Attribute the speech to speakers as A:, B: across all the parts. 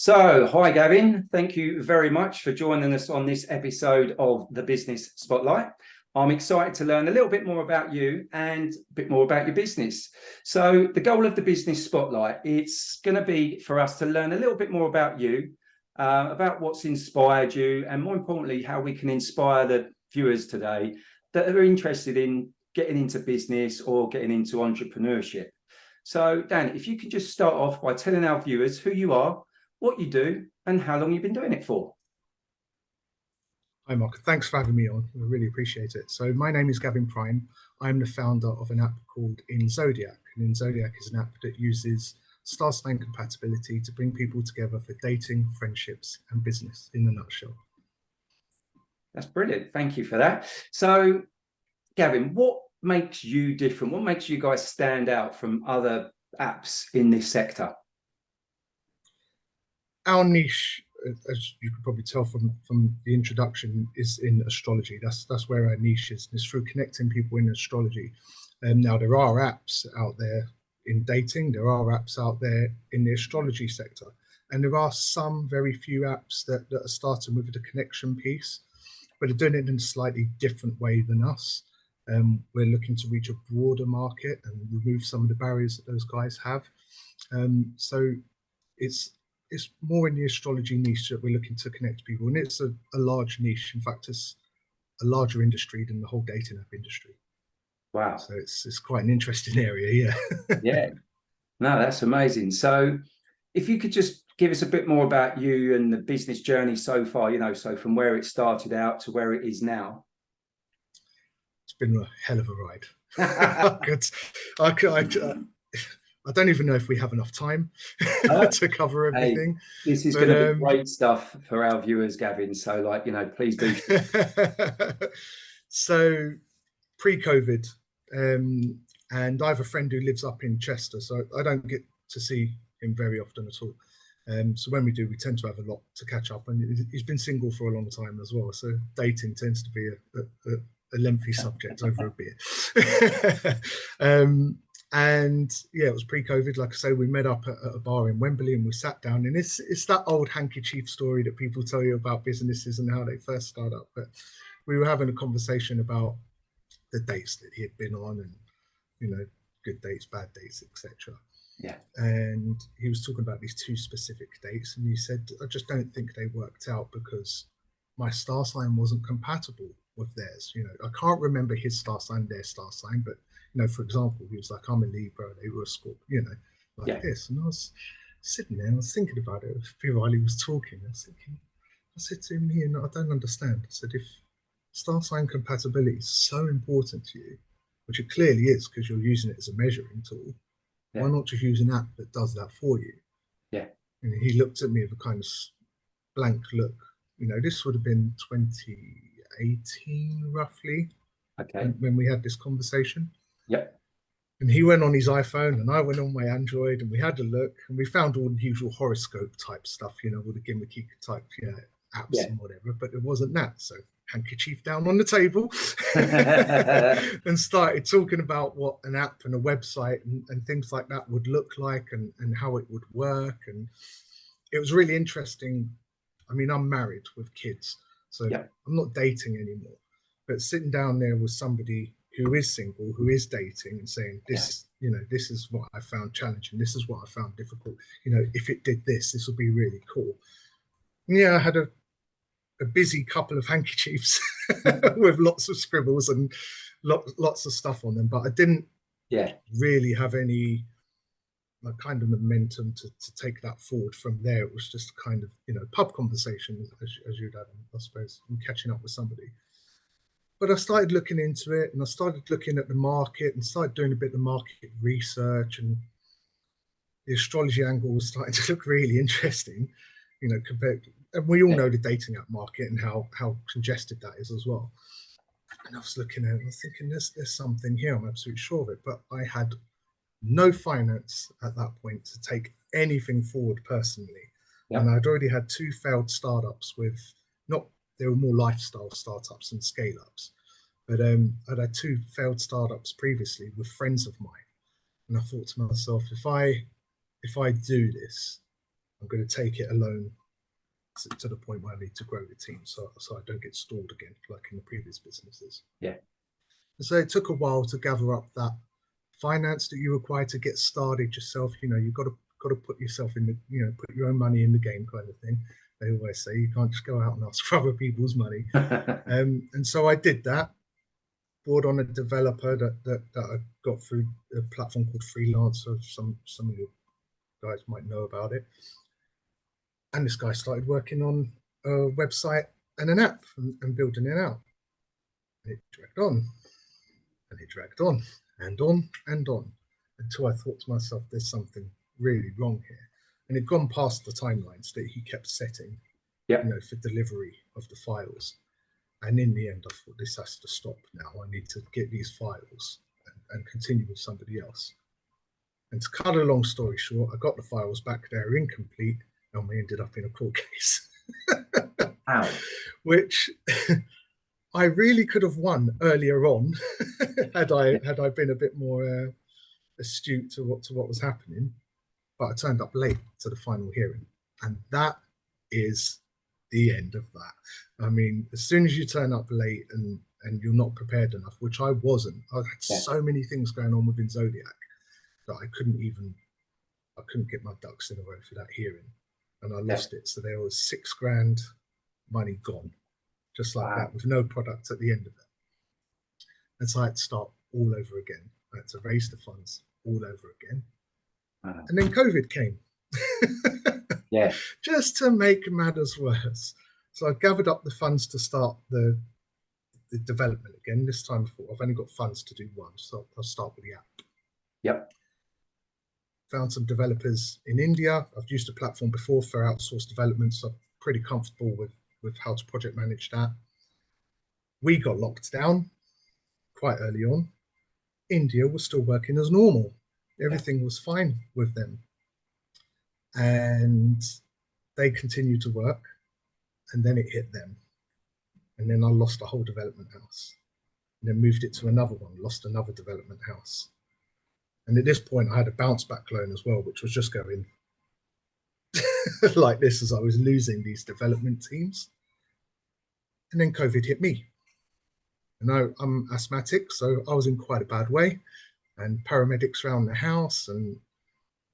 A: So, hi Gavin, thank you very much for joining us on this episode of the Business Spotlight. I'm excited to learn a little bit more about you and a bit more about your business. So the goal of the Business Spotlight, it's going to be for us to learn a little bit more about you, about what's inspired you, and more importantly, how we can inspire the viewers today that are interested in getting into business or getting into entrepreneurship. So Dan, if you could just start off by telling our viewers who you are, what you do, and how long you've been doing it for.
B: Hi, Mark. Thanks for having me on. I really appreciate it. So my name is Gavin Prime. I'm the founder of an app called Inzodiac. And Inzodiac is an app that uses star sign compatibility to bring people together for dating, friendships, and business in a nutshell.
A: That's brilliant. Thank you for that. So, Gavin, what makes you different? What makes you guys stand out from other apps in this sector?
B: Our niche, as you could probably tell from the introduction, is in astrology. That's where our niche is. It's through connecting people in astrology. Now, there are apps out there in dating. There are apps out there in the astrology sector. And there are some very few apps that are starting with the connection piece, but are doing it in a slightly different way than us. We're looking to reach a broader market and remove some of the barriers that those guys have. So it's more in the astrology niche that we're looking to connect people, and it's a large niche. In fact, it's a larger industry than the whole dating app industry.
A: Wow.
B: So it's quite an interesting area, yeah.
A: Yeah. No, that's amazing. So if you could just give us a bit more about you and the business journey so far, so from where it started out to where it is now.
B: It's been a hell of a ride. I don't even know if we have enough time to cover everything.
A: Hey, this is going to be great stuff for our viewers, Gavin. So, please do.
B: So, pre-COVID, and I have a friend who lives up in Chester, so I don't get to see him very often at all. So when we do, we tend to have a lot to catch up. And he's been single for a long time as well, so dating tends to be a lengthy subject over a beer. And yeah, it was pre-COVID. Like I say, we met up at a bar in Wembley and we sat down, and it's that old handkerchief story that people tell you about businesses and how they first start up. But we were having a conversation about the dates that he had been on, and good dates, bad dates, etc.
A: Yeah.
B: And he was talking about these two specific dates, and he said, I just don't think they worked out because my star sign wasn't compatible with theirs. I can't remember his star sign, their star sign, but for example, he was like, I'm a Libra, they were a Scorpio, this. And I was sitting there and I was thinking about it while he was talking. I said to him, I don't understand. I said, if star sign compatibility is so important to you, which it clearly is because you're using it as a measuring tool, why not just use an app that does that for you?
A: Yeah.
B: And he looked at me with a kind of blank look. This would have been 2018 roughly.
A: Okay.
B: When we had this conversation.
A: Yep.
B: And he went on his iPhone and I went on my Android, and we had a look and we found all the usual horoscope type stuff, all the gimmicky type apps and whatever, but it wasn't that. So handkerchief down on the table and started talking about what an app and a website and things like that would look like and how it would work. And it was really interesting. I mean, I'm married with kids, so I'm not dating anymore. But sitting down there with somebody who is single, who is dating, and saying, this is what I found challenging. This is what I found difficult. If it did this will be really cool. And yeah, I had a busy couple of handkerchiefs with lots of scribbles and lots of stuff on them, but I didn't really have any kind of momentum to take that forward from there. It was just kind of, pub conversation as you'd have, I suppose, and catching up with somebody. But I started looking into it, and I started looking at the market and started doing a bit of market research, and the astrology angle was starting to look really interesting, compared. And we all know the dating app market and how congested that is as well. And I was looking at it and I was thinking, there's something here. I'm absolutely sure of it. But I had no finance at that point to take anything forward personally. And I'd already had two failed startups they were more lifestyle startups and scale-ups. But I'd had two failed startups previously with friends of mine. And I thought to myself, if I do this, I'm going to take it alone to the point where I need to grow the team, so I don't get stalled again like in the previous businesses.
A: Yeah.
B: So it took a while to gather up that finance that you require to get started yourself. You've got to put yourself in the, put your own money in the game kind of thing. They always say you can't just go out and ask for other people's money. And so I did that, brought on a developer that I got through a platform called Freelancer. Some of you guys might know about it. And this guy started working on a website and an app and building it out. It dragged on and it dragged on and on and on until I thought to myself, there's something really wrong here. And it'd gone past the timelines that he kept setting, for delivery of the files. And in the end, I thought, this has to stop now. I need to get these files and continue with somebody else. And to cut a long story short, I got the files back. They're incomplete, and we ended up in a court case.
A: Wow.
B: Which I really could have won earlier on had I been a bit more astute to what was happening. But I turned up late to the final hearing, and that is the end of that. I mean, as soon as you turn up late and you're not prepared enough, which I wasn't. I had so many things going on within Inzodiac that I couldn't get my ducks in a row for that hearing, and I lost it. So there was $6,000 money gone, just like that, with no product at the end of it. And so I had to start all over again. I had to raise the funds all over again. And then COVID came. Just to make matters worse. So I gathered up the funds to start the development again. This time I've only got funds to do one, so I'll start with the app.
A: Yep.
B: Found some developers in India. I've used the platform before for outsourced development, so I'm pretty comfortable with how to project manage that. We got locked down quite early on. India was still working as normal. Everything was fine with them. And they continued to work, and then it hit them. And then I lost a whole development house, and then moved it to another one, lost another development house. And at this point, I had a bounce back loan as well, which was just going like this as I was losing these development teams. And then COVID hit me. And I'm asthmatic, so I was in quite a bad way. And paramedics around the house and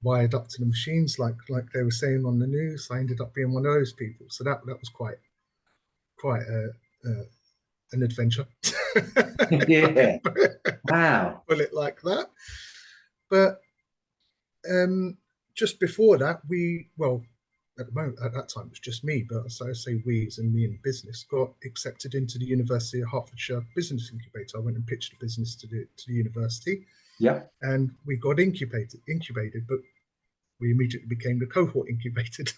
B: wired up to the machines like they were saying on the news. I ended up being one of those people. So that was quite an adventure.
A: Yeah. Wow.
B: Put it like that. But just before that, at the moment, at that time, it was just me, but so I say we as in me in business, got accepted into the University of Hertfordshire Business Incubator. I went and pitched the business to the university.
A: Yeah.
B: And we got incubated, but we immediately became the cohort incubated.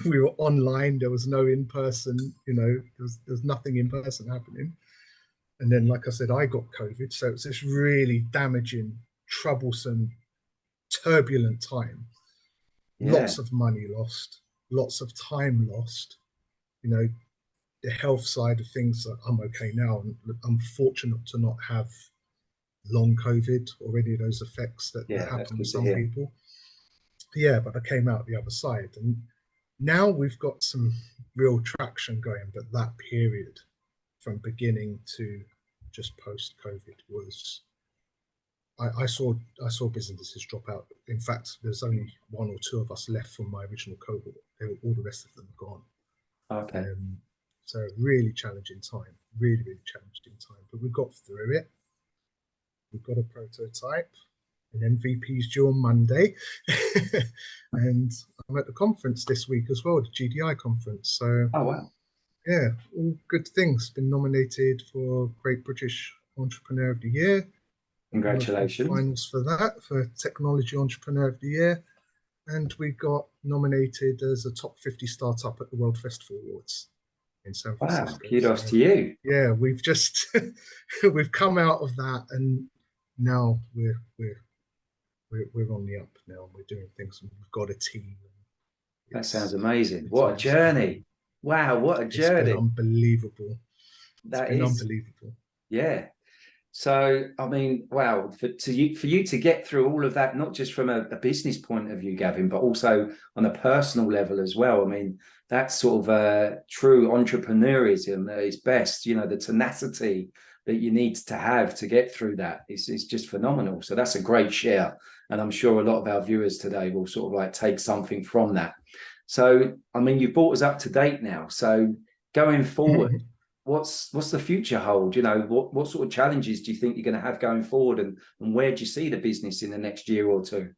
B: We were online. There was no in-person, there was nothing in person happening. And then, like I said, I got COVID. So it's this really damaging, troublesome, turbulent time. Lots of money lost, lots of time lost. The health side of things, I'm okay now. And I'm fortunate to not have long COVID or any of those effects that happen with some people. Yeah, but I came out the other side. And now we've got some real traction going. But that period from beginning to just post-COVID was... I saw businesses drop out. In fact, there's only one or two of us left from my original cohort. All the rest of them are gone.
A: Okay.
B: So really challenging time, really, really challenging time. But we got through it. We've got a prototype. An MVP's due on Monday. And I'm at the conference this week as well, the GDI conference. So,
A: oh, wow.
B: Yeah, all good things. Been nominated for Great British Entrepreneur of the Year.
A: Congratulations.
B: Finals for that, for Technology Entrepreneur of the Year. And we got nominated as a top 50 startup at the World Festival Awards in San Francisco.
A: Wow, kudos to you.
B: Yeah, we've just we've come out of that, and now we're on the up now, and we're doing things, and we've got a team.
A: That sounds amazing. What a journey. Wow, what a journey.
B: It's been unbelievable.
A: That is
B: unbelievable.
A: Yeah. So, I mean, wow, for you to get through all of that, not just from a business point of view, Gavin, but also on a personal level as well. I mean, that's sort of true entrepreneurism at its best. You know, the tenacity that you need to have to get through that is just phenomenal. So that's a great share. And I'm sure a lot of our viewers today will sort of like take something from that. So, I mean, you've brought us up to date now. So going forward, what's the future hold? You know, what sort of challenges do you think you're going to have going forward, and where do you see the business in the next year or two?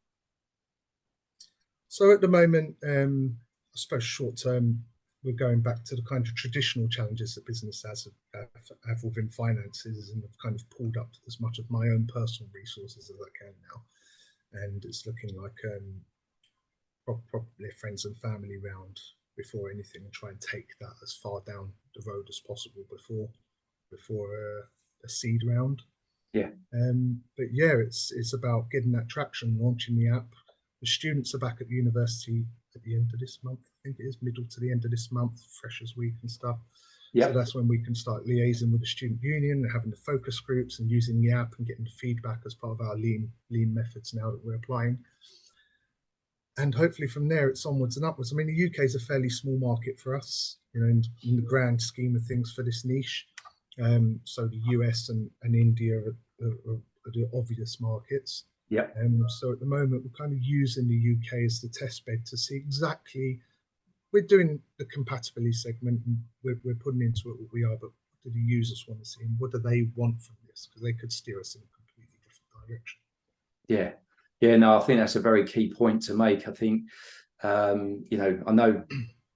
B: So at the moment, I suppose short term, we're going back to the kind of traditional challenges that business have within finances, and have kind of pulled up as much of my own personal resources as I can now. And it's looking like probably friends and family round before anything, and try and take that as far down the road as possible before a seed round.
A: Yeah.
B: But yeah, it's about getting that traction, launching the app. The students are back at the university at the end of this month. I think it is middle to the end of this month, Freshers Week and stuff.
A: Yeah.
B: So that's when we can start liaising with the student union and having the focus groups and using the app and getting the feedback as part of our lean methods now that we're applying. And hopefully from there it's onwards and upwards. I mean, the UK is a fairly small market for us, you know, in the grand scheme of things for this niche. So the US and India are the obvious markets.
A: Yeah.
B: So at the moment, we're kind of using the UK as the test bed to see exactly. We're doing the compatibility segment, and we're putting into it what we are, but what do the users want to see, and what do they want from this? Because they could steer us in a completely different direction.
A: Yeah. Yeah, no, I think that's a very key point to make. I think, you know, I know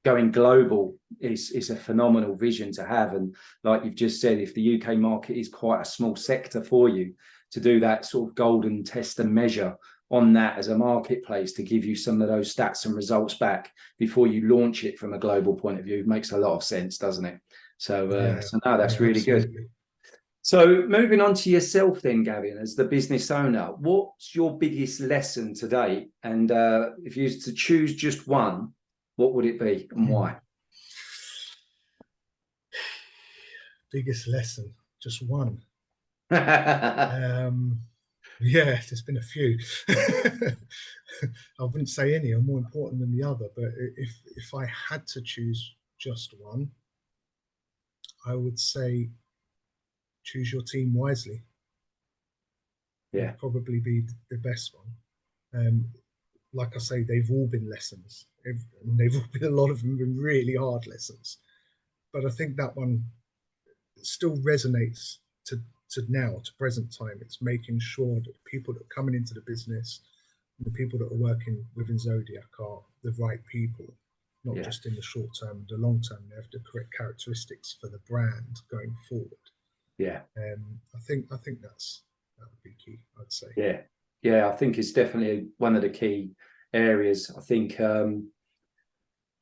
A: going global is a phenomenal vision to have. And like you've just said, if the UK market is quite a small sector for you, to do that sort of golden test and measure on that as a marketplace to give you some of those stats and results back before you launch it from a global point of view makes a lot of sense, doesn't it? So, so no, that's really
B: absolutely
A: good. So moving on to yourself then, Gavin, as the business owner, what's your biggest lesson today? And if you used to choose just one, what would it be and why?
B: Biggest lesson, just one. Yeah, there's been a few. I wouldn't say any are more important than the other, but if I had to choose just one, I would say choose your team wisely.
A: Yeah,
B: would probably be the best one. Like I say, they've all been lessons. They've all been, a lot of them have been really hard lessons. But I think that one still resonates to now, to present time. It's making sure that the people that are coming into the business and the people that are working within Inzodiac are the right people, not just in the short term, the long term. They have the correct characteristics for the brand going forward.
A: Yeah.
B: I think that would be key, I'd say.
A: Yeah. Yeah, I think it's definitely one of the key areas. I think I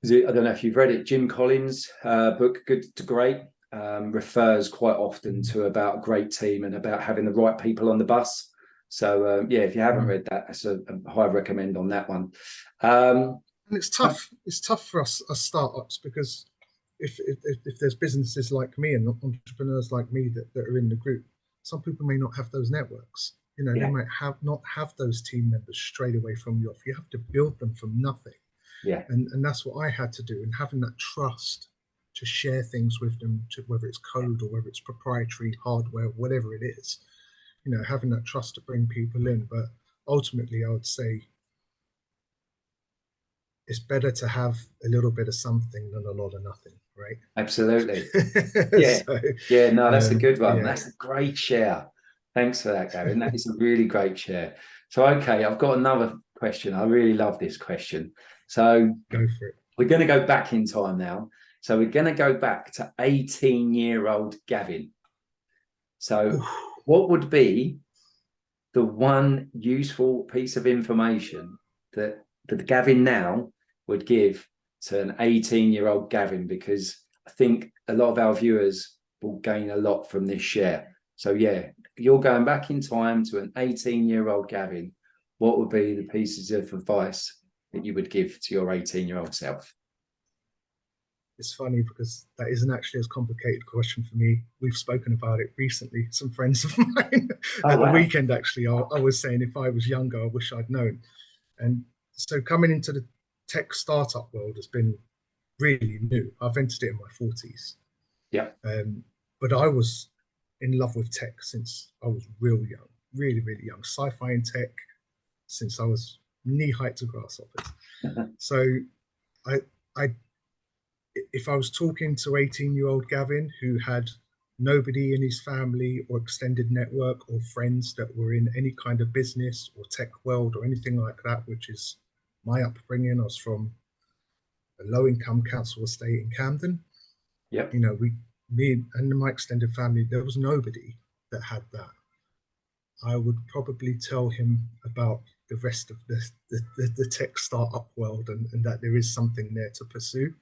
A: don't know if you've read it, Jim Collins' book, Good to Great, refers quite often to about a great team and about having the right people on the bus. So yeah, if you haven't read that, that's a high recommend on that one.
B: And it's tough. It's tough for us as startups, because if there's businesses like me and entrepreneurs like me that are in the group, some people may not have those networks. You know, they might not have those team members straight away from you off. You have to build them from nothing.
A: Yeah.
B: And that's what I had to do. And having that trust to share things with them, whether it's code or whether it's proprietary hardware, whatever it is, you know, having that trust to bring people in. But ultimately, I would say it's better to have a little bit of something than a lot of nothing, right?
A: Absolutely. Yeah. So, yeah, no, that's a good one.
B: Yeah.
A: That's a great share. Thanks for that, Gavin. That is a really great share. So, okay, I've got another question. I really love this question. So
B: go for it.
A: We're going to go back in time now. So we're going to go back to 18-year-old Gavin. So what would be the one useful piece of information that Gavin now would give to an 18-year-old Gavin? Because I think a lot of our viewers will gain a lot from this share. So yeah, you're going back in time to an 18-year-old Gavin. What would be the pieces of advice that you would give to your 18-year-old self?
B: it's funny because that isn't actually as complicated a question for me. We've spoken about it recently. Some friends of mine
A: Oh
B: at the
A: wow.
B: weekend, actually, I was saying if I was younger, I wish I'd known. And so coming into the tech startup world has been really new. I've entered it in my 40s.
A: Yeah.
B: But I was in love with tech since I was real young, really, really young. Sci-fi and tech since I was knee-height to grasshoppers. So I, I, if I was talking to 18-year-old Gavin who had nobody in his family or extended network or friends that were in any kind of business or tech world or anything like that, which is my upbringing. I was from a low-income council estate in Camden.
A: Yep.
B: You know, me and my extended family, there was nobody that had that. I would probably tell him about the rest of the tech startup world, and that there is something there to pursue.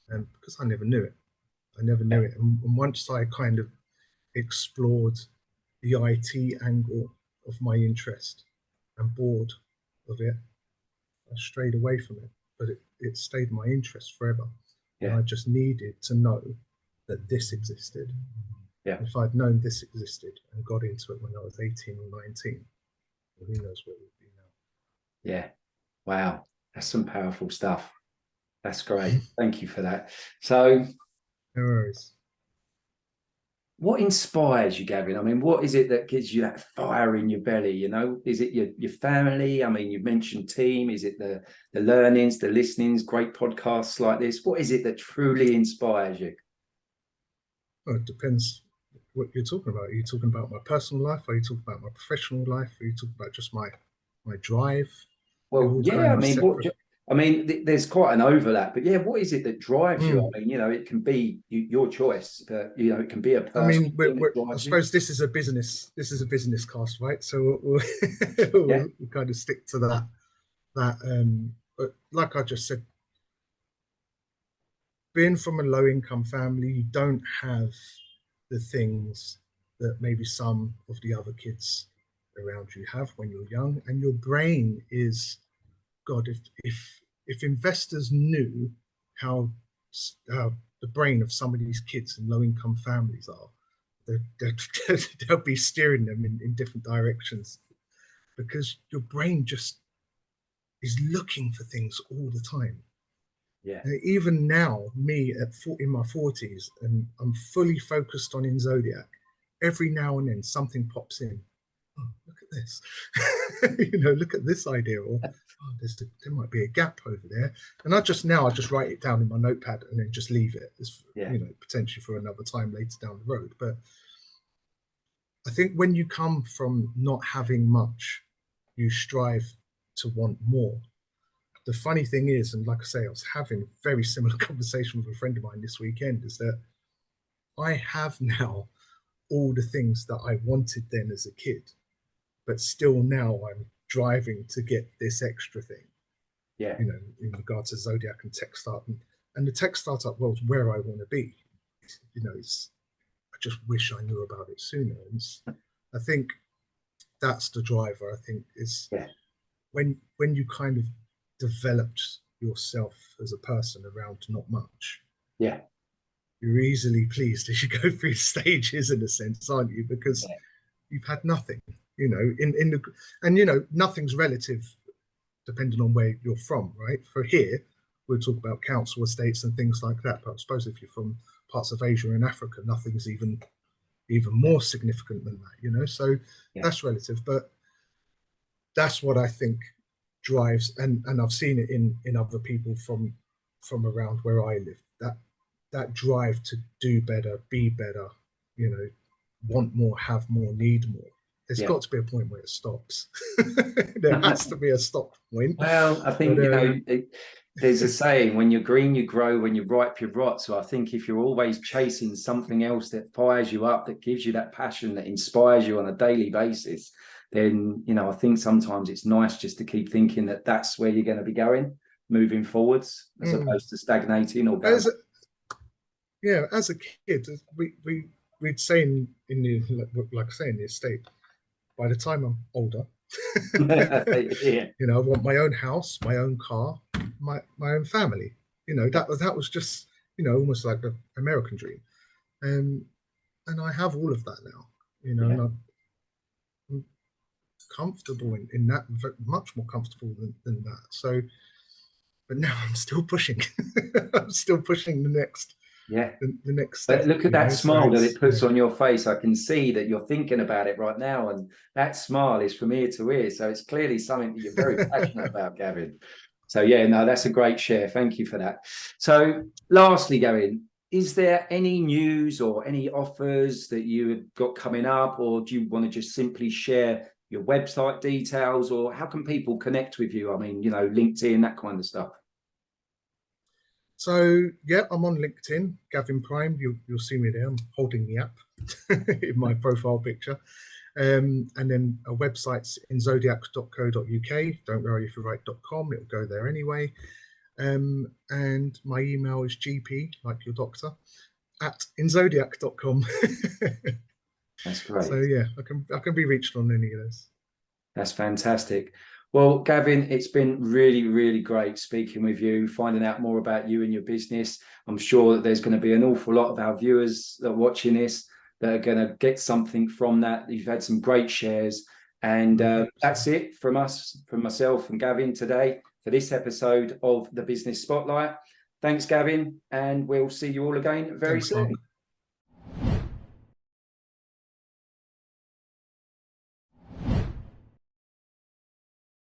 B: And because I never knew it, I never knew it. And once I kind of explored the IT angle of my interest and bored of it, I strayed away from it. But it stayed my interest forever. And
A: Yeah.
B: I just needed to know that this existed.
A: Yeah.
B: If I'd known this existed and got into it when I was 18 or 19, well, who knows where we'd be now.
A: Yeah. Wow. That's some powerful stuff. That's great. Thank you for that. So
B: No worries.
A: what inspires you, Gavin? I mean, what is it that gives you that fire in your belly? You know, is it your family? I mean, you've mentioned team. Is it the learnings, the listenings, great podcasts like this? What is it that truly inspires you?
B: Well, it depends what you're talking about. Are you talking about my personal life? Are you talking about my professional life? Are you talking about just my drive? They're
A: Well,
B: all
A: yeah,
B: kind
A: I
B: of
A: mean,
B: separate.
A: there's quite an overlap, but yeah, what is it that drives you?
B: Mm.
A: I mean, you know, it can be your choice, but you know, it can be a
B: I
A: personal
B: mean,
A: thing that
B: I
A: drives you.
B: suppose this is a business. This is a business cast, right? So
A: Yeah,
B: we'll kind of stick to that. But like I just said, being from a low income family, you don't have the things that maybe some of the other kids around you have when you're young, and your brain is, God, if investors knew how how the brain of some of these kids in low income families are, they'll be steering them in different directions, because your brain just is looking for things all the time.
A: yeah,
B: Even now, me in my 40s, and I'm fully focused on Inzodiac. Every now and then, something pops in. Oh, look at this! Look at this idea, or oh, there might be a gap over there. And I just write it down in my notepad and then just leave it. As,
A: yeah,
B: potentially for another time later down the road. But I think when you come from not having much, you strive to want more. The funny thing is, and like I say, I was having a very similar conversation with a friend of mine this weekend, is that I have now all the things that I wanted then as a kid, but still now I'm driving to get this extra thing,
A: yeah,
B: in regards to Zodiac and tech startup. And the tech startup world's where I want to be. I just wish I knew about it sooner. And I think that's the driver. I think is
A: yeah,
B: when you kind of developed yourself as a person around not much,
A: yeah,
B: you're easily pleased as you go through stages, in a sense, aren't you? Because
A: yeah,
B: you've had nothing, nothing's relative depending on where you're from, right? For here, we'll talk about council estates and things like that. But I suppose if you're from parts of Asia and Africa, nothing's even more significant than that. So
A: yeah,
B: that's relative. But that's what I think drives, and I've seen it in other people from around where I live. That drive to do better, be better, want more, have more, need more. There's
A: yeah.
B: got to be a point where it stops. There has to be a stop point.
A: Well, I
B: But
A: think, there's a saying, when you're green, you grow, when you're ripe, you rot. So I think if you're always chasing something else that fires you up, that gives you that passion, that inspires you on a daily basis, then, I think sometimes it's nice just to keep thinking that that's where you're going to be going, moving forwards, as opposed to stagnating or going.
B: as a, as a kid, we'd say in the, like I say, in the estate, by the time I'm older,
A: Yeah,
B: I want my own house, my own car, my own family. That was just almost like the American dream. And I have all of that now,
A: Yeah.
B: and I'm comfortable in that, much more comfortable than that. So, but now I'm still pushing. I'm still pushing
A: Yeah.
B: the next
A: But
B: step.
A: look at that
B: So
A: smile that
B: it's
A: it puts on your face. I can see that you're thinking about it right now. And that smile is from ear to ear. So it's clearly something that you're very passionate about, Gavin. So, yeah, no, that's a great share. Thank you for that. So, lastly, Gavin, is there any news or any offers that you have got coming up? Or do you want to just simply share your website details? Or how can people connect with you? I mean, LinkedIn, that kind of stuff.
B: So yeah, I'm on LinkedIn, Gavin Prime. You'll see me there. I'm holding the app in my profile picture. And then a website's inzodiac.co.uk. Don't worry if you write .com, it'll go there anyway. And my email is gp, like your doctor, at inzodiac.com.
A: That's great.
B: So yeah, I can be reached on any of those.
A: That's fantastic. Well, Gavin, it's been really, really great speaking with you, finding out more about you and your business. I'm sure that there's going to be an awful lot of our viewers that are watching this that are going to get something from that. You've had some great shares. And that's it from us, from myself and Gavin today for this episode of the Business Spotlight. Thanks, Gavin, and we'll see you all again very soon.